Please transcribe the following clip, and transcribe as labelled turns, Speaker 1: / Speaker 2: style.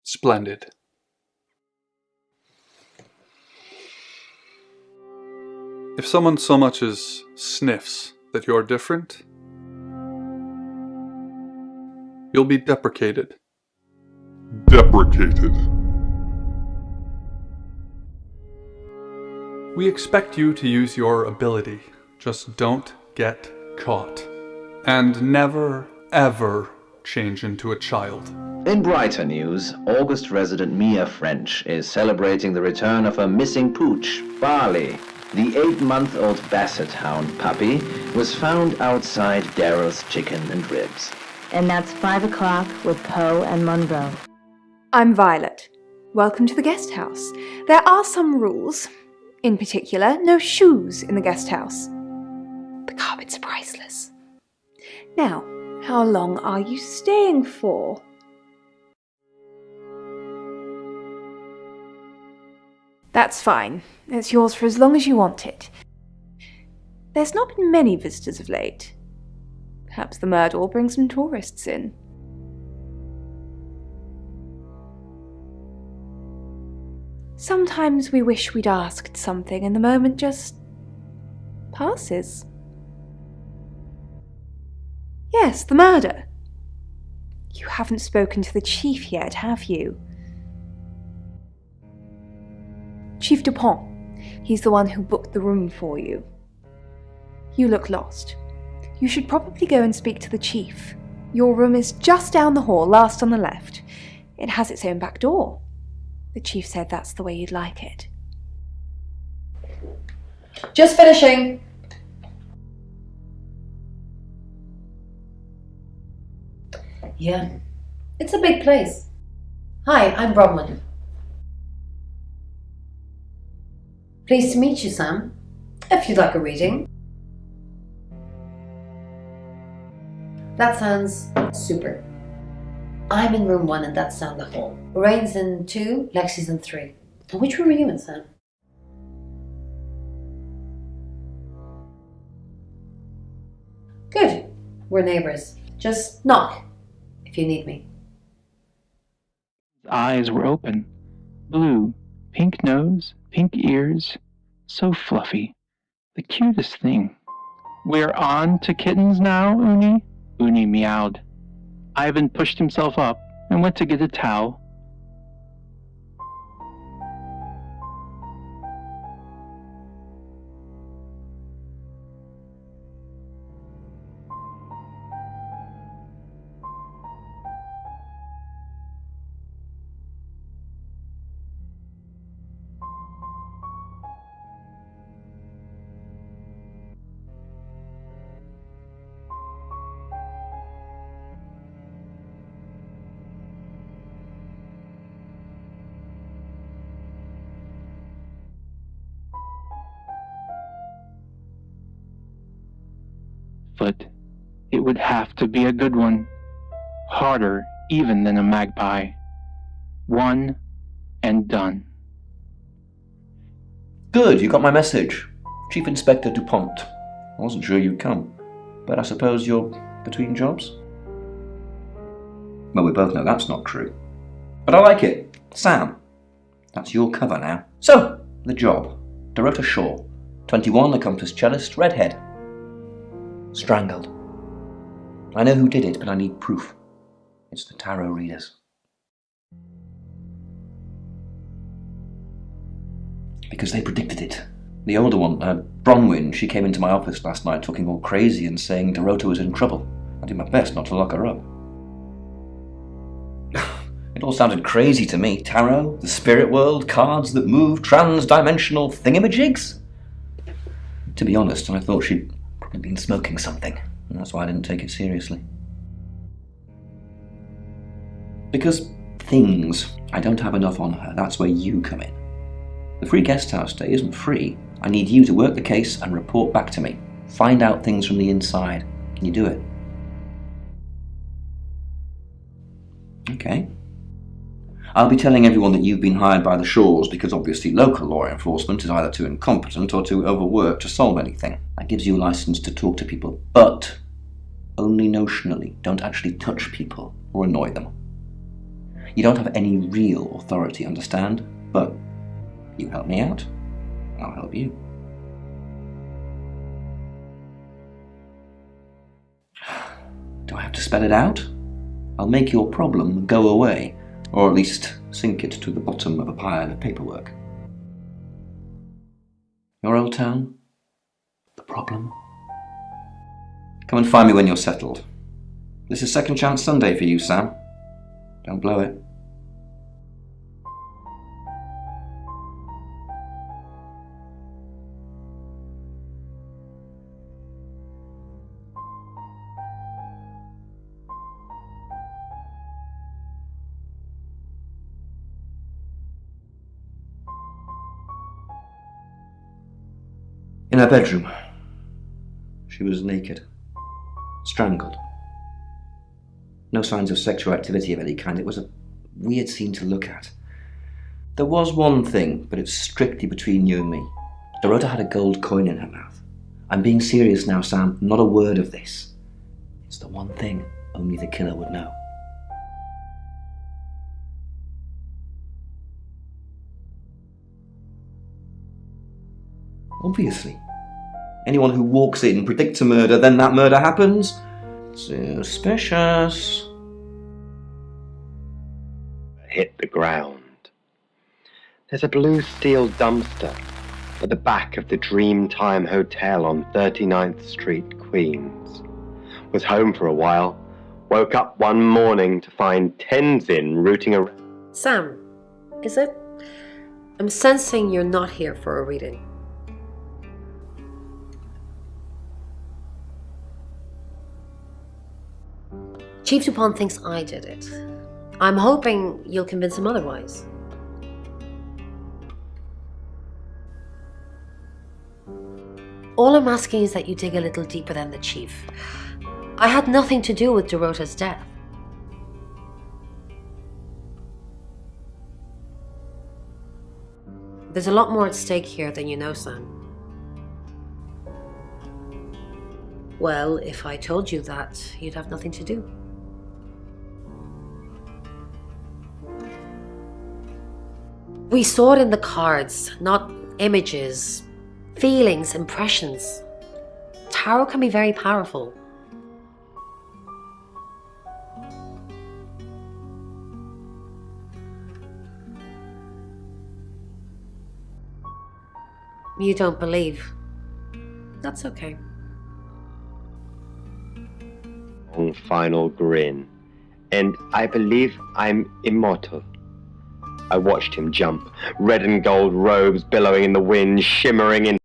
Speaker 1: Splendid. If someone so much as sniffs that you're different, you'll be deprecated.
Speaker 2: Deprecated.
Speaker 1: We expect you to use your ability. Just don't get caught. And never, ever change into a child.
Speaker 3: In brighter news, August resident Mia French is celebrating the return of her missing pooch, Barley. The 8-month-old Basset Hound puppy was found outside Daryl's Chicken and Ribs.
Speaker 4: And that's 5 o'clock with Poe and Monroe.
Speaker 5: I'm Violet. Welcome to the guest house. There are some rules. In particular, no shoes in the guest house. The carpets are priceless. Now, how long are you staying for? That's fine. It's yours for as long as you want it. There's not been many visitors of late. Perhaps the murder will bring some tourists in. Sometimes we wish we'd asked something and the moment just passes. Yes, the murder. You haven't spoken to the chief yet, have you? Chief Dupont. He's the one who booked the room for you. You look lost. You should probably go and speak to the chief. Your room is just down the hall, last on the left. It has its own back door. The chief said that's the way you'd like it.
Speaker 6: Just finishing. Yeah, it's a big place. Hi, I'm Bronwyn. Pleased to meet you, Sam. If you'd like a reading. That sounds super. I'm in room 1 and that's down the hall. Lorraine's in 2, Lexi's in 3. And which room are you in, Sam? Good. We're neighbours. Just knock if you need me.
Speaker 7: Eyes were open. Blue, pink nose, pink ears. So fluffy. The cutest thing. We're on to kittens now, Uni? Uni meowed. Ivan pushed himself up and went to get a towel. But it would have to be a good one. Harder even than a magpie. One and done.
Speaker 8: Good, you got my message. Chief Inspector Dupont. I wasn't sure you'd come, but I suppose you're between jobs? Well, we both know that's not true. But I like it. Sam. That's your cover now. So, the job. Dorota Shaw. 21, accomplished cellist, redhead. Strangled. I know who did it, but I need proof. It's the tarot readers. Because they predicted it. The older one, Bronwyn, she came into my office last night talking all crazy and saying Dorota was in trouble. I did my best not to lock her up. It all sounded crazy to me. Tarot, the spirit world, cards that move, trans-dimensional thingamajigs. To be honest, I thought she'd probably been smoking something, and that's why I didn't take it seriously. Because things, I don't have enough on her. That's where you come in. The free guest house stay isn't free. I need you to work the case and report back to me. Find out things from the inside. Can you do it? Okay. I'll be telling everyone that you've been hired by the Shaws because obviously local law enforcement is either too incompetent or too overworked to solve anything. That gives you a license to talk to people, but only notionally. Don't actually touch people or annoy them. You don't have any real authority, understand? But you help me out, I'll help you. Do I have to spell it out? I'll make your problem go away, or at least sink it to the bottom of a pile of paperwork. Your old town? The problem? Come and find me when you're settled. This is Second Chance Sunday for you, Sam. Don't blow it. In her bedroom, she was naked, strangled. No signs of sexual activity of any kind. It was a weird scene to look at. There was one thing, but it's strictly between you and me. Dorota had a gold coin in her mouth. I'm being serious now, Sam. Not a word of this. It's the one thing only the killer would know. Obviously. Anyone who walks in, predicts a murder, then that murder happens? Suspicious.
Speaker 2: Hit the ground. There's a blue steel dumpster at the back of the Dreamtime Hotel on 39th Street, Queens. Was home for a while. Woke up one morning to find Tenzin rooting around.
Speaker 6: Sam, is it? I'm sensing you're not here for a reading. Chief Dupont thinks I did it. I'm hoping you'll convince him otherwise. All I'm asking is that you dig a little deeper than the chief. I had nothing to do with Dorota's death. There's a lot more at stake here than you know, Sam. Well, if I told you that, you'd have nothing to do. We saw it in the cards, not images, feelings, impressions. Tarot can be very powerful. You don't believe. That's okay.
Speaker 2: Long final grin. And I believe I'm immortal. I watched him jump, red and gold robes billowing in the wind, shimmering in